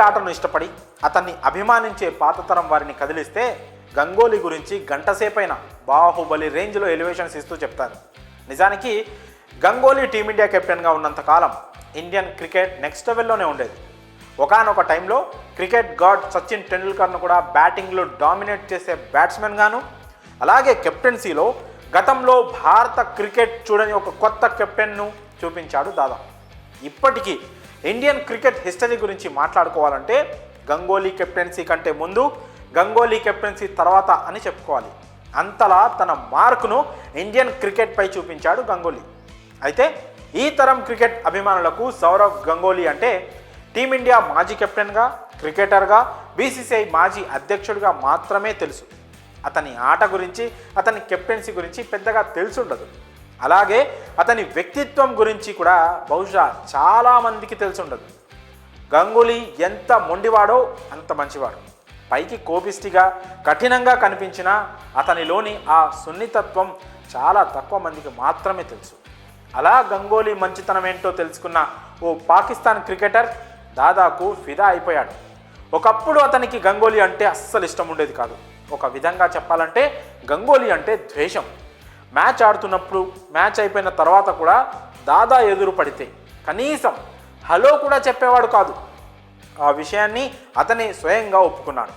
ఆటను ఇష్టపడి అతన్ని అభిమానించే పాతతరం వారిని కదిలిస్తే గంగోలీ గురించి గంటసేపైన బాహుబలి రేంజ్లో ఎలివేషన్స్ ఇస్తూ చెప్తారు. నిజానికి గంగోలీ టీమిండియా కెప్టెన్గా ఉన్నంతకాలం ఇండియన్ క్రికెట్ నెక్స్ట్ లెవెల్లోనే ఉండేది. ఒకానొక టైంలో క్రికెట్ గాడ్ సచిన్ టెండూల్కర్ను కూడా బ్యాటింగ్లో డామినేట్ చేసే బ్యాట్స్మెన్ గాను, అలాగే కెప్టెన్సీలో గతంలో భారత క్రికెట్ చూడని ఒక కొత్త కెప్టెన్ను చూపించాడు దాదా. ఇప్పటికీ ఇండియన్ క్రికెట్ హిస్టరీ గురించి మాట్లాడుకోవాలంటే గంగోలీ కెప్టెన్సీ కంటే ముందు, గంగోలీ కెప్టెన్సీ తర్వాత అని చెప్పుకోవాలి. అంతలా తన మార్కును ఇండియన్ క్రికెట్పై చూపించాడు గంగోలీ. అయితే ఈ తరం క్రికెట్ అభిమానులకు సౌరవ్ గంగోలీ అంటే టీమిండియా మాజీ కెప్టెన్గా, క్రికెటర్గా, బీసీసీఐ మాజీ అధ్యక్షుడిగా మాత్రమే తెలుసు. అతని ఆట గురించి, అతని కెప్టెన్సీ గురించి పెద్దగా తెలుసుండదు. అలాగే అతని వ్యక్తిత్వం గురించి కూడా బహుశా చాలామందికి తెలుసుండదు. గంగూలీ ఎంత మొండివాడో అంత మంచివాడు. పైకి కోపిష్టిగా, కఠినంగా కనిపించినా అతనిలోని ఆ సున్నితత్వం చాలా తక్కువ మందికి మాత్రమే తెలుసు. అలా గంగూలీ మంచితనం ఏంటో తెలుసుకున్న ఓ పాకిస్తాన్ క్రికెటర్ దాదాకు ఫిదా అయిపోయాడు. ఒకప్పుడు అతనికి గంగూలీ అంటే అస్సలు ఇష్టం ఉండేది కాదు. ఒక విధంగా చెప్పాలంటే గంగూలీ అంటే ద్వేషం. మ్యాచ్ ఆడుతున్నప్పుడు, మ్యాచ్ అయిపోయిన తర్వాత కూడా దాదా ఎదురు పడితే కనీసం హలో కూడా చెప్పేవాడు కాదు. ఆ విషయాన్ని అతనే స్వయంగా ఒప్పుకున్నాడు.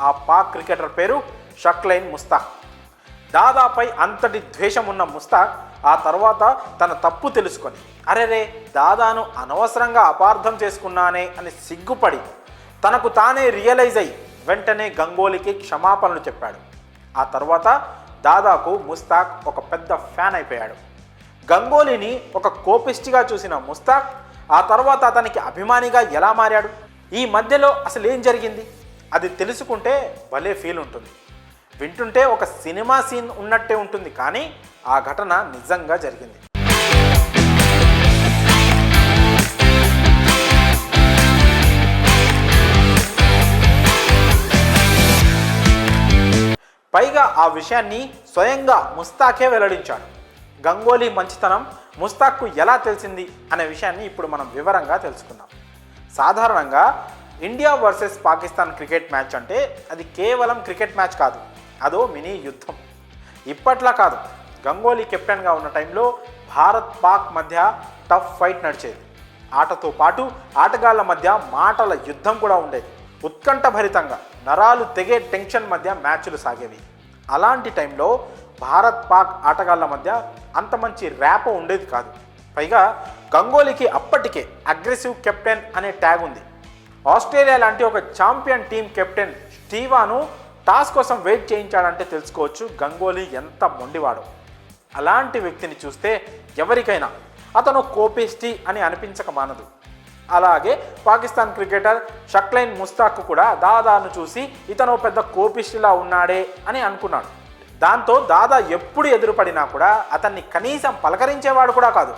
ఆ పాక్ క్రికెటర్ పేరు షక్లైన్ ముస్తాక్. దాదాపై అంతటి ద్వేషం ఉన్న ముస్తాక్ ఆ తర్వాత తన తప్పు తెలుసుకొని, అరెరే దాదాను అనవసరంగా అపార్థం చేసుకున్నానే అని సిగ్గుపడి తనకు తానే రియలైజ్ అయ్యి వెంటనే గంగూలీకి క్షమాపణలు చెప్పాడు. ఆ తర్వాత దాదాకు ముస్తాక్ ఒక పెద్ద ఫ్యాన్ అయిపోయాడు. గంగూలీని ఒక కోపిష్టిగా చూసిన ముస్తాక్ ఆ తర్వాత అతనికి అభిమానిగా ఎలా మారాడు? ఈ మధ్యలో అసలు ఏం జరిగింది? అది తెలుసుకుంటే భలే ఫీల్ ఉంటుంది. వింటుంటే ఒక సినిమా సీన్ ఉన్నట్టే ఉంటుంది, కానీ ఆ ఘటన నిజంగా జరిగింది. పైగా ఆ విషయాన్ని స్వయంగా ముస్తాకే వెల్లడించాడు. గంగూలీ మంచితనం ముస్తాక్కు ఎలా తెలిసింది అనే విషయాన్ని ఇప్పుడు మనం వివరంగా తెలుసుకుందాం. సాధారణంగా India versus Pakistan cricket match అంటే అది కేవలం క్రికెట్ మ్యాచ్ కాదు, అదో మినీ యుద్ధం. ఇప్పట్లా కాదు. గంగూలీ కెప్టెన్గా ఉన్న టైంలో భారత్ పాక్ మధ్య టఫ్ ఫైట్ నడిచేది. ఆటతో పాటు ఆటగాళ్ల మధ్య మాటల యుద్ధం కూడా ఉండేది. ఉత్కంఠభరితంగా నరాలు తెగే టెన్షన్ మధ్య మ్యాచ్లు సాగేవి. అలాంటి టైంలో భారత్ పాక్ ఆటగాళ్ల మధ్య అంత మంచి ర్యాపో ఉండేది కాదు. పైగా గంగూలీకి అప్పటికే అగ్రెసివ్ కెప్టెన్ అనే ట్యాగ్ ఉంది. ఆస్ట్రేలియా లాంటి ఒక ఛాంపియన్ టీం కెప్టెన్ స్టీవాను టాస్ కోసం వెయిట్ చేయించాడంటే తెలుసుకోవచ్చు గంగూలీ ఎంత మొండివాడో. అలాంటి వ్యక్తిని చూస్తే ఎవరికైనా అతను కోపిష్టి అని అనిపించక మానదు. అలాగే పాకిస్తాన్ క్రికెటర్ షక్లైన్ ముస్తాక్ కూడా దాదాను చూసి ఇతను పెద్ద కోపిష్టిలా ఉన్నాడే అని అనుకున్నాడు. దాంతో దాదా ఎప్పుడు ఎదురుపడినా కూడా అతన్ని కనీసం పలకరించేవాడు కూడా కాదు.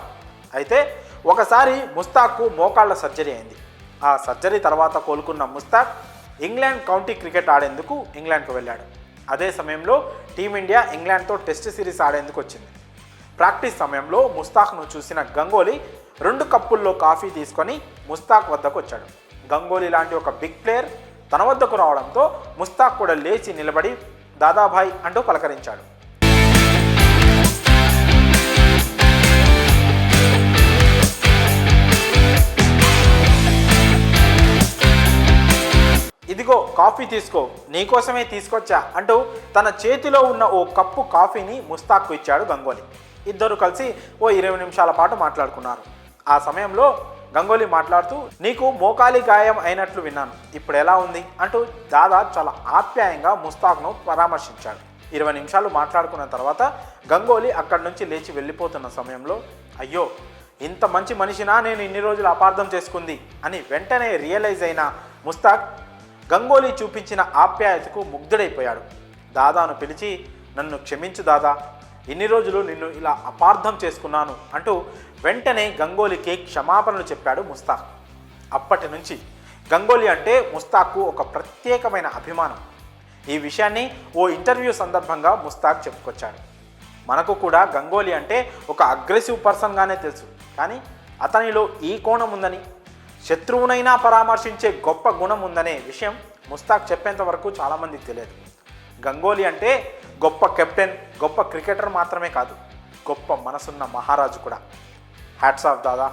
అయితే ఒకసారి ముస్తాక్కు మోకాళ్ళ సర్జరీ అయింది. ఆ సర్జరీ తర్వాత కోలుకున్న ముస్తాక్ ఇంగ్లాండ్ కౌంటీ క్రికెట్ ఆడేందుకు ఇంగ్లాండ్కు వెళ్ళాడు. అదే సమయంలో టీమిండియా ఇంగ్లాండ్తో టెస్ట్ సిరీస్ ఆడేందుకు వచ్చింది. ప్రాక్టీస్ సమయంలో ముస్తాక్ను చూసిన గంగూలీ 2 కప్పుల్లో కాఫీ తీసుకొని ముస్తాక్ వద్దకు వచ్చాడు. గంగూలీ లాంటి ఒక బిగ్ ప్లేయర్ తన వద్దకు రావడంతో ముస్తాక్ కూడా లేచి నిలబడి దాదాభాయ్ అంటూ పలకరించాడు. ఇదిగో కాఫీ తీసుకో, నీకోసమే తీసుకొచ్చా అంటూ తన చేతిలో ఉన్న ఓ కప్పు కాఫీని ముస్తాక్కు ఇచ్చాడు గంగూలీ. ఇద్దరు కలిసి ఓ 20 నిమిషాల పాటు మాట్లాడుకున్నారు. ఆ సమయంలో గంగూలీ మాట్లాడుతూ, నీకు మోకాలి గాయం అయినట్లు విన్నాను, ఇప్పుడు ఎలా ఉంది అంటూ దాదా చాలా ఆప్యాయంగా ముస్తాక్ను పరామర్శించాడు. 20 నిమిషాలు మాట్లాడుకున్న తర్వాత గంగూలీ అక్కడి నుంచి లేచి వెళ్ళిపోతున్న సమయంలో, అయ్యో ఇంత మంచి మనిషినా నేను ఇన్ని రోజులు అపార్థం చేసుకుంది అని వెంటనే రియలైజ్ అయిన ముస్తాక్ గంగూలీ చూపించిన ఆప్యాయతకు ముగ్ధుడైపోయాడు. దాదాను పిలిచి, నన్ను క్షమించు దాదా, ఇన్ని రోజులు నిన్ను ఇలా అపార్థం చేసుకున్నాను అంటూ వెంటనే గంగూలీకి క్షమాపణలు చెప్పాడు ముస్తాక్. అప్పటి నుంచి గంగూలీ అంటే ముస్తాక్కు ఒక ప్రత్యేకమైన అభిమానం. ఈ విషయాన్ని ఓ ఇంటర్వ్యూ సందర్భంగా ముస్తాక్ చెప్పుకొచ్చాడు. మనకు కూడా గంగూలీ అంటే ఒక అగ్రెసివ్ పర్సన్గానే తెలుసు, కానీ అతనిలో ఈ కోణం ఉందని, శత్రువునైనా పరామర్శించే గొప్ప గుణం ఉందనే విషయం ముస్తాక్ చెప్పేంత వరకు చాలామందికి తెలియదు. గంగోలీ అంటే గొప్ప కెప్టెన్, గొప్ప క్రికెటర్ మాత్రమే కాదు, గొప్ప మనసున్న మహారాజు కూడా. హ్యాట్స్ ఆఫ్ దాదా.